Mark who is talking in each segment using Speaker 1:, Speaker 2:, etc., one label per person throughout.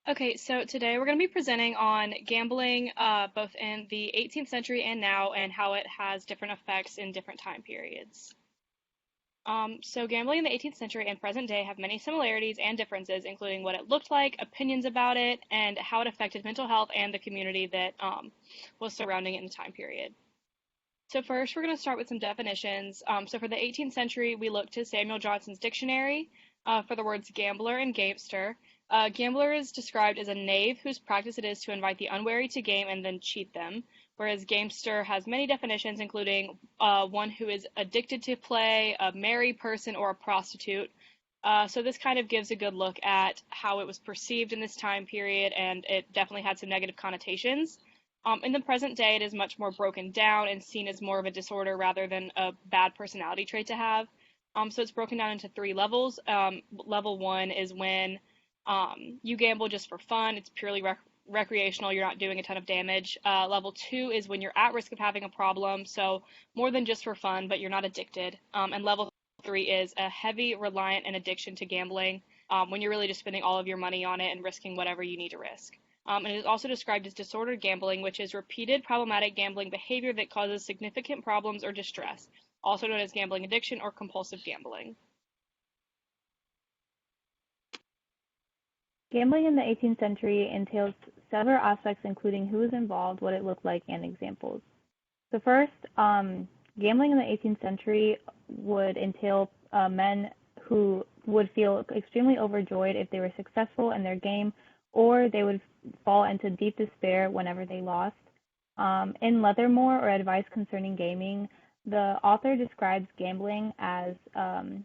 Speaker 1: Okay, so today we're going to be presenting on gambling both in the 18th century and now, and how it has different effects in different time periods. So gambling in the 18th century and present day have many similarities and differences, including what it looked like, opinions about it, and how it affected mental health and the community that was surrounding it in the time period. So first, we're going to start with some definitions. So for the 18th century, we look to Samuel Johnson's dictionary for the words gambler and gamester. Gambler is described as a knave whose practice it is to invite the unwary to game and then cheat them, whereas gamester has many definitions, including one who is addicted to play, a merry person, or a prostitute. So this kind of gives a good look at how it was perceived in this time period, and it definitely had some negative connotations. In the present day, it is much more broken down and seen as more of a disorder rather than a bad personality trait to have. So it's broken down into three levels. Level one is when you gamble just for fun. It's purely recreational. You're not doing a ton of damage. Level two is when you're at risk of having a problem. So more than just for fun, but you're not addicted. And level three is a heavy, reliant, and addiction to gambling when you're really just spending all of your money on it and risking whatever you need to risk. And it is also described as disordered gambling, which is repeated problematic gambling behavior that causes significant problems or distress, also known as gambling addiction or compulsive gambling.
Speaker 2: Gambling in the 18th century entails several aspects, including who was involved, what it looked like, and examples. So first, gambling in the 18th century would entail men who would feel extremely overjoyed if they were successful in their game, or they would fall into deep despair whenever they lost. In Leathermore, or Advice Concerning Gaming, the author describes gambling as an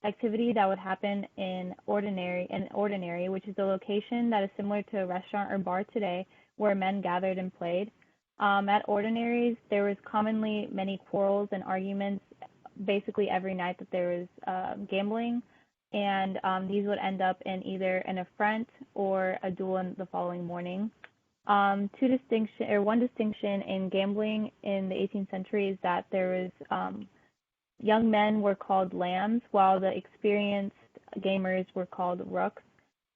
Speaker 2: activity that would happen in ordinary, which is a location that is similar to a restaurant or bar today, where men gathered and played. At ordinaries, there was commonly many quarrels and arguments basically every night that there was gambling, and these would end up in either an affront or a duel in the following morning. One distinction in gambling in the 18th century is that there was young men were called lambs, while the experienced gamers were called rooks.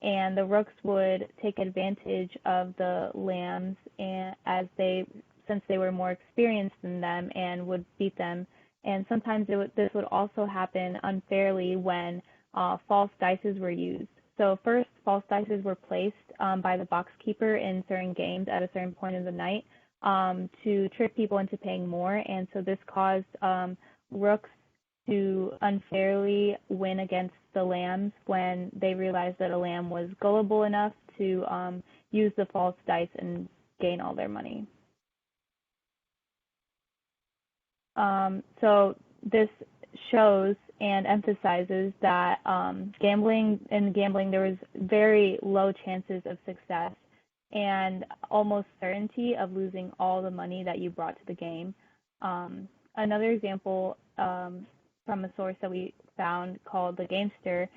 Speaker 2: And the rooks would take advantage of the lambs, and since they were more experienced than them, and would beat them. And sometimes this would also happen unfairly when false dices were used. So first, false dices were placed by the box keeper in certain games at a certain point of the night to trick people into paying more. And so this caused rooks to unfairly win against the lambs when they realized that a lamb was gullible enough to use the false dice and gain all their money. So this shows and emphasizes that gambling there was very low chances of success and almost certainty of losing all the money that you brought to the game. Another example from a source that we found called The Gamester,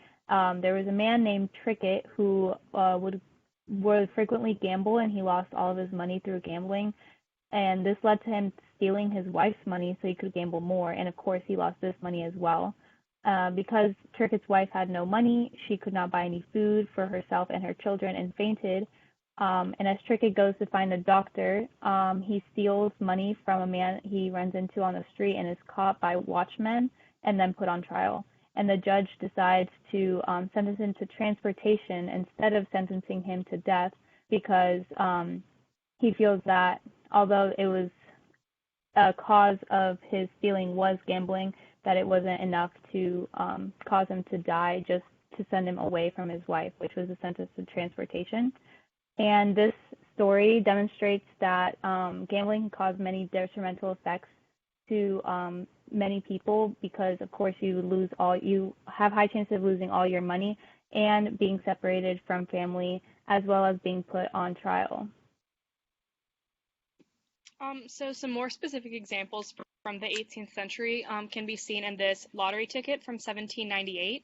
Speaker 2: there was a man named Trickett who would frequently gamble, and he lost all of his money through gambling. And this led to him stealing his wife's money so he could gamble more. And of course, he lost this money as well. Because Trickett's wife had no money, she could not buy any food for herself and her children and fainted. And as Trickett goes to find a doctor, he steals money from a man he runs into on the street and is caught by watchmen and then put on trial. And the judge decides to sentence him to transportation instead of sentencing him to death because he feels that although it was a cause of his stealing was gambling, that it wasn't enough to cause him to die, just to send him away from his wife, which was a sentence to transportation. And this story demonstrates that gambling can cause many detrimental effects to many people because, of course, you have high chances of losing all your money and being separated from family, as well as being put on trial.
Speaker 1: So some more specific examples from the 18th century can be seen in this lottery ticket from 1798.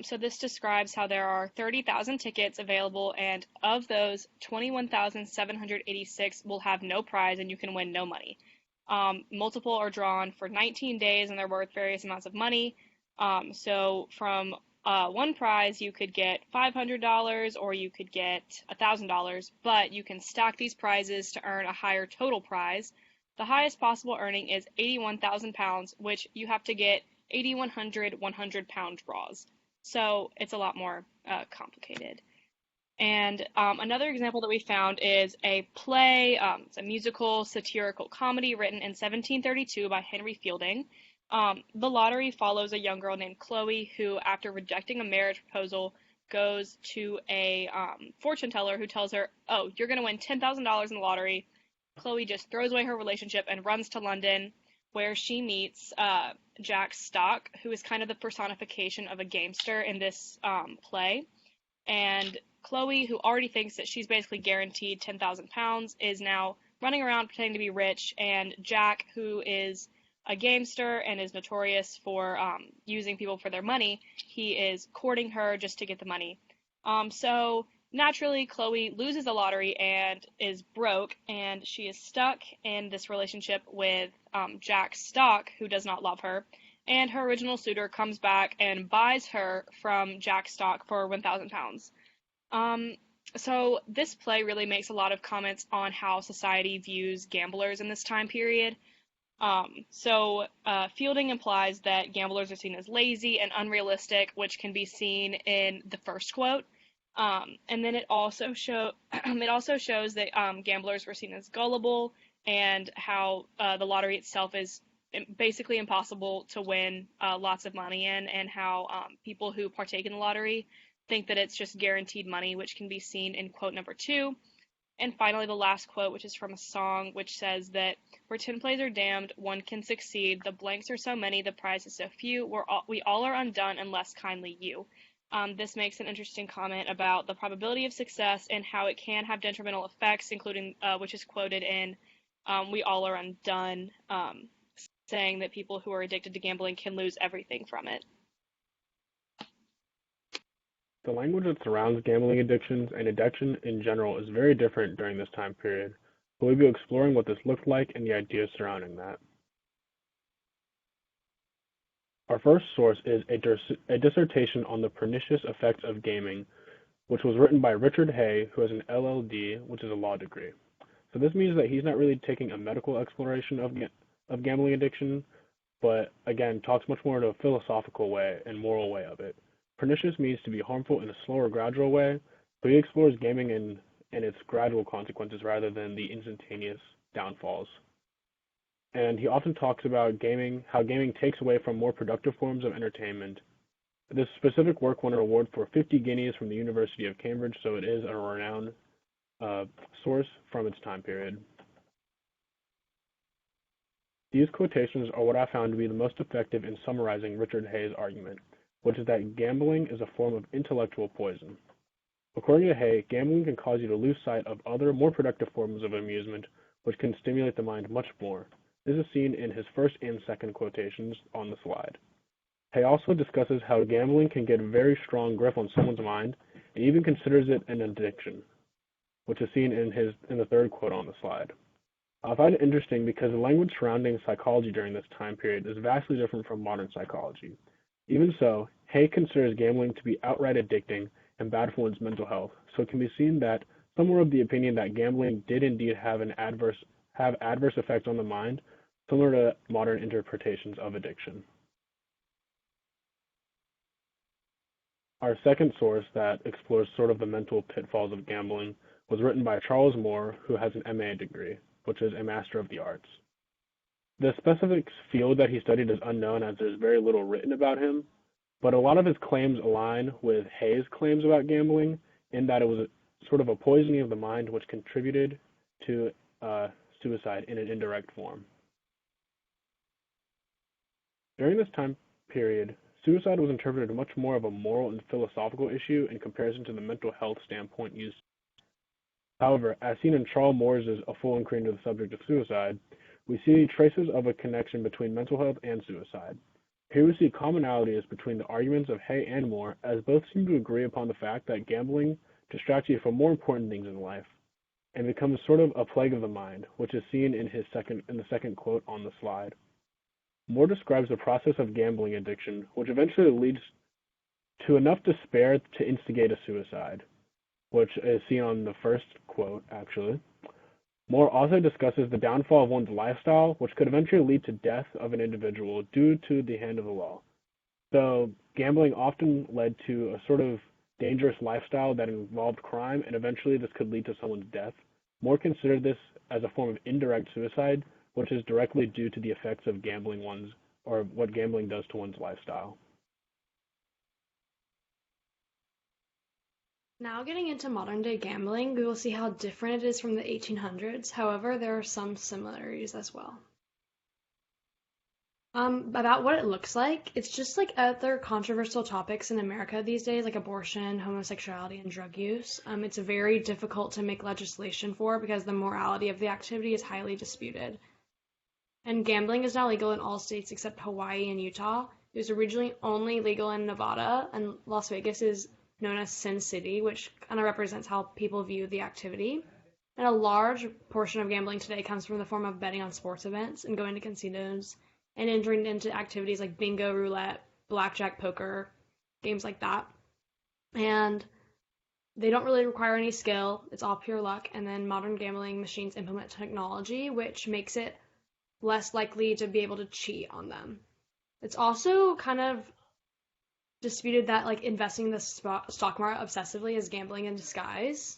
Speaker 1: So this describes how there are 30,000 tickets available, and of those, 21,786 will have no prize and you can win no money. Multiple are drawn for 19 days and they're worth various amounts of money. So from one prize, you could get $500 or you could get $1,000, but you can stack these prizes to earn a higher total prize. The highest possible earning is 81,000 pounds, which you have to get 8,100 100-pound draws. So it's a lot more complicated. And another example that we found is a play, it's a musical satirical comedy written in 1732 by Henry Fielding. The lottery follows a young girl named Chloe who, after rejecting a marriage proposal, goes to a fortune teller who tells her, "Oh, you're going to win $10,000 in the lottery." Chloe just throws away her relationship and runs to London, where she meets Jack Stock, who is kind of the personification of a gamester in this play. And Chloe, who already thinks that she's basically guaranteed 10,000 pounds, is now running around pretending to be rich. And Jack, who is a gamester and is notorious for using people for their money, he is courting her just to get the money. So naturally, Chloe loses the lottery and is broke, and she is stuck in this relationship with Jack Stock, who does not love her. And her original suitor comes back and buys her from Jack Stock for 1,000 pounds. So this play really makes a lot of comments on how society views gamblers in this time period. Fielding implies that gamblers are seen as lazy and unrealistic, which can be seen in the first quote. And then it also shows that gamblers were seen as gullible, and how the lottery itself is basically impossible to win lots of money in, and how people who partake in the lottery think that it's just guaranteed money, which can be seen in quote number 2. And finally, the last quote, which is from a song, which says that where 10 plays are damned, one can succeed. The blanks are so many, the prize is so few. We all are undone unless kindly you. This makes an interesting comment about the probability of success and how it can have detrimental effects, including which is quoted in We All Are Undone, saying that people who are addicted to gambling can lose everything from it.
Speaker 3: The language that surrounds gambling addictions and addiction in general is very different during this time period, but we'll be exploring what this looked like and the ideas surrounding that. Our first source is a dissertation on the pernicious effects of gaming, which was written by Richard Hay, who has an LLD, which is a law degree. So this means that he's not really taking a medical exploration of gambling addiction, but again, talks much more in a philosophical way and moral way of it. Pernicious means to be harmful in a slower, gradual way, but he explores gaming and its gradual consequences rather than the instantaneous downfalls. And he often talks about how gaming takes away from more productive forms of entertainment. This specific work won an award for 50 guineas from the University of Cambridge, so it is a renowned source from its time period. These quotations are what I found to be the most effective in summarizing Richard Hay's argument, which is that gambling is a form of intellectual poison. According to Hay, gambling can cause you to lose sight of other, more productive forms of amusement, which can stimulate the mind much more. This is seen in his first and second quotations on the slide. Hay also discusses how gambling can get a very strong grip on someone's mind, and even considers it an addiction, which is seen in the third quote on the slide. I find it interesting because the language surrounding psychology during this time period is vastly different from modern psychology. Even so, Hay considers gambling to be outright addicting and bad for one's mental health, so it can be seen that some were of the opinion that gambling did indeed have adverse effects on the mind, similar to modern interpretations of addiction. Our second source that explores sort of the mental pitfalls of gambling was written by Charles Moore, who has an MA degree, which is a Master of the Arts. The specific field that he studied is unknown, as there's very little written about him, but a lot of his claims align with Hay's claims about gambling, in that it was sort of a poisoning of the mind which contributed to suicide in an indirect form. During this time period, suicide was interpreted much more of a moral and philosophical issue in comparison to the mental health standpoint used. However, as seen in Charles Moore's A Full Inquiry into the Subject of Suicide, we see traces of a connection between mental health and suicide. Here we see commonalities between the arguments of Hay and Moore, as both seem to agree upon the fact that gambling distracts you from more important things in life, and becomes sort of a plague of the mind, which is seen in the second quote on the slide. Moore describes the process of gambling addiction, which eventually leads to enough despair to instigate a suicide, which is seen on the first quote, actually. Moore also discusses the downfall of one's lifestyle, which could eventually lead to death of an individual due to the hand of the law. So gambling often led to a sort of dangerous lifestyle that involved crime, and eventually this could lead to someone's death. Moore considered this as a form of indirect suicide, which is directly due to the effects of gambling or what gambling does to one's lifestyle.
Speaker 4: Now getting into modern day gambling, we will see how different it is from the 1800s. However, there are some similarities as well. About what it looks like, it's just like other controversial topics in America these days, like abortion, homosexuality, and drug use. It's very difficult to make legislation for because the morality of the activity is highly disputed. And gambling is now legal in all states except Hawaii and Utah. It was originally only legal in Nevada, and Las Vegas is known as Sin City, which kind of represents how people view the activity. And a large portion of gambling today comes from the form of betting on sports events and going to casinos and entering into activities like bingo, roulette, blackjack, poker, games like that. And they don't really require any skill. It's all pure luck. And then modern gambling machines implement technology, which makes it less likely to be able to cheat on them. It's also kind of disputed that like investing in the stock market obsessively is gambling in disguise,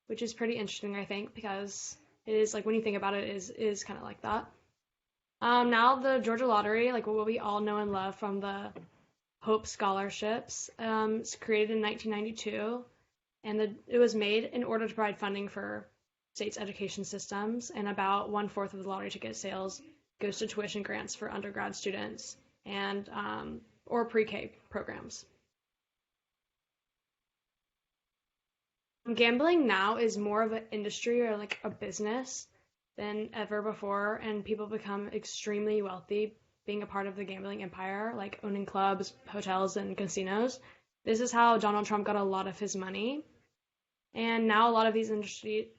Speaker 4: which is pretty interesting, I think, because it is like when you think about it, is kind of like that. Now the Georgia Lottery, like what we all know and love from the Hope Scholarships, it's created in 1992, and it was made in order to provide funding for states' education systems, and about 1/4 of the lottery ticket sales goes to tuition grants for undergrad students and or pre-K programs. Gambling now is more of an industry or like a business than ever before, and people become extremely wealthy being a part of the gambling empire, like owning clubs, hotels, and casinos. This is how Donald Trump got a lot of his money. And now a lot of these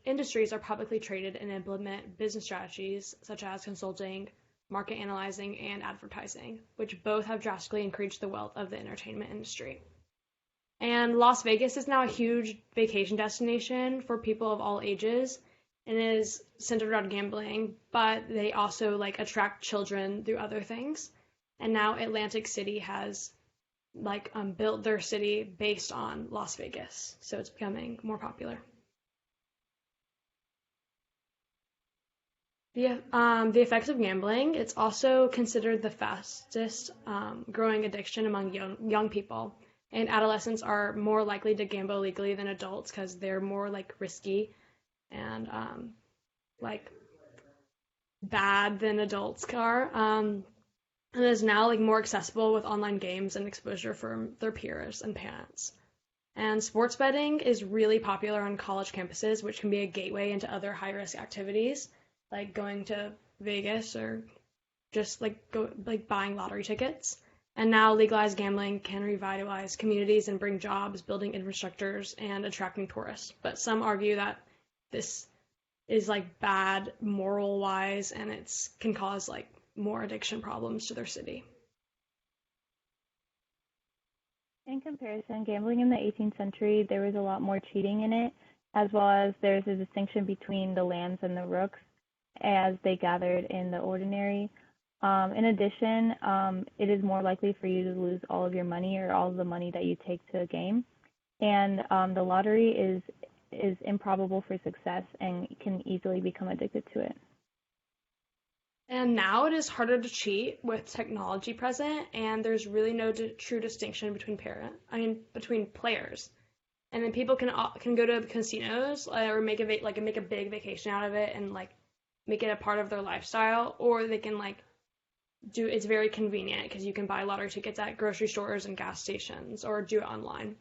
Speaker 4: industries are publicly traded and implement business strategies such as consulting, market analyzing, and advertising, which both have drastically increased the wealth of the entertainment industry. And Las Vegas is now a huge vacation destination for people of all ages and is centered around gambling, but they also like attract children through other things. And now Atlantic City has built their city based on Las Vegas, so it's becoming more popular. The effects of gambling, it's also considered the fastest growing addiction among young people. And adolescents are more likely to gamble illegally than adults because they're more like risky and like bad than adults are. And is now like more accessible with online games and exposure from their peers and parents. And sports betting is really popular on college campuses, which can be a gateway into other high-risk activities, like going to Vegas or just like buying lottery tickets. And now legalized gambling can revitalize communities and bring jobs, building infrastructures, and attracting tourists. But some argue that this is like bad moral-wise, and it can cause like more addiction problems to their city.
Speaker 2: In comparison, gambling in the 18th century, there was a lot more cheating in it, as well as there's a distinction between the lambs and the rooks as they gathered in the ordinary. In addition, it is more likely for you to lose all of your money or all of the money that you take to a game. And the lottery is improbable for success and can easily become addicted to it.
Speaker 4: And now it is harder to cheat with technology present, and there's really no true distinction between between players. And then people can go to the casinos or make a big vacation out of it and like make it a part of their lifestyle, or they can like it's very convenient because you can buy lottery tickets at grocery stores and gas stations or do it online.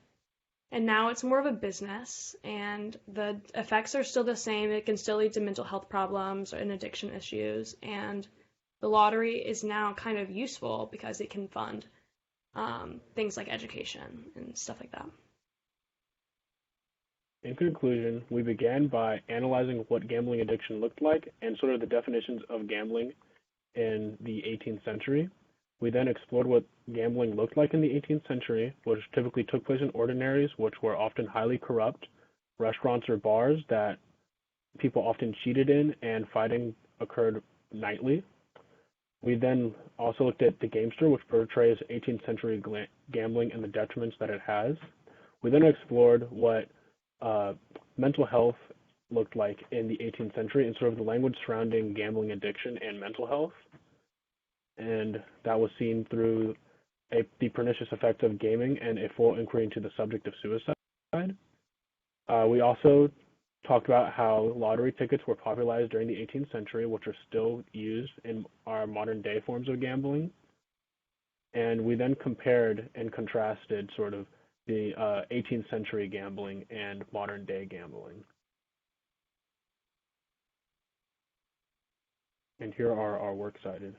Speaker 4: And now it's more of a business, and the effects are still the same. It can still lead to mental health problems and addiction issues, and the lottery is now kind of useful because it can fund things like education and stuff like that.
Speaker 3: In conclusion, we began by analyzing what gambling addiction looked like and sort of the definitions of gambling in the 18th century. We then explored what gambling looked like in the 18th century, which typically took place in ordinaries, which were often highly corrupt, restaurants or bars that people often cheated in, and fighting occurred nightly. We then also looked at The Gamester, which portrays 18th century gambling and the detriments that it has. We then explored what mental health looked like in the 18th century and sort of the language surrounding gambling addiction and mental health. And that was seen through the pernicious effects of gaming and a full inquiry into the subject of suicide. We also talked about how lottery tickets were popularized during the 18th century, which are still used in our modern day forms of gambling. And we then compared and contrasted sort of the 18th century gambling and modern day gambling. And here are our works cited.